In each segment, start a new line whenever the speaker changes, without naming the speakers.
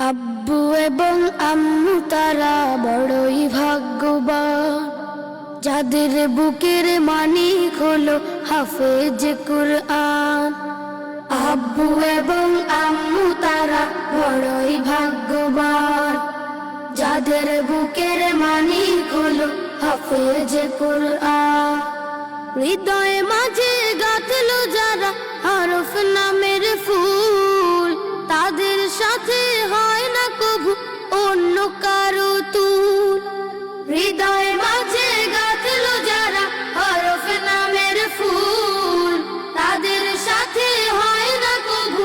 আব্বু এবং আম্মু তারা বড়ই ভাগ্যবান, যাদের বুকের মানিক হলো হাফেজ কুরআন। আব্বু এবং আম্মু তারা বড়ই ভাগ্যবান, যাদের বুকের মানিক হলো হাফেজ কুরআন। হৃদয়ে মাঝে গাঁথলো যারা হরফ নামের ফুল, তাদের সাথে হয় না কভু অন্য কারো তুল। হৃদয়ে মাঝে গাঁথলো যারা হরফ নামের ফুল, তাদের সাথে হয় না কভু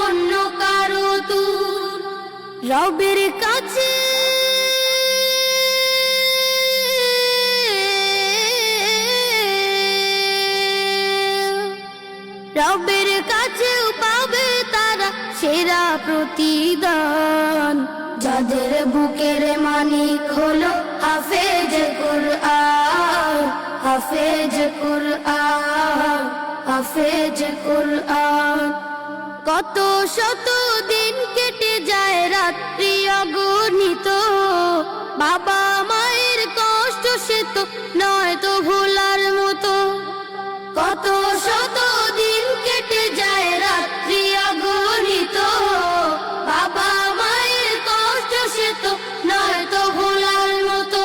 অন্য কারো তুল। রবের কাছে রবের কাছেও পাবে তারা সেরা প্রতিদান, যাদের বুকের মানিক হলো হাফেজ কুরআন। হাফেজ কুরআন, হাফেজ কুরআন। কত শত দিন কেটে যায় রাত্রি অগণিত, বাবা মায়ের কষ্ট সে তো নয় তো ভোলার মতো। কত শত দিন কেটে যায় রাত্রি অগণিত, বাবা মায়ের কষ্ট সে তো নয় তো ভোলার মতো।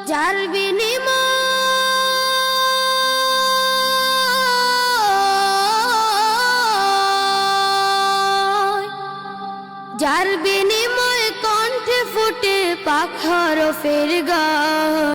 যার বিনিময় কণ্ঠে ফুটে পাক হরফের গান।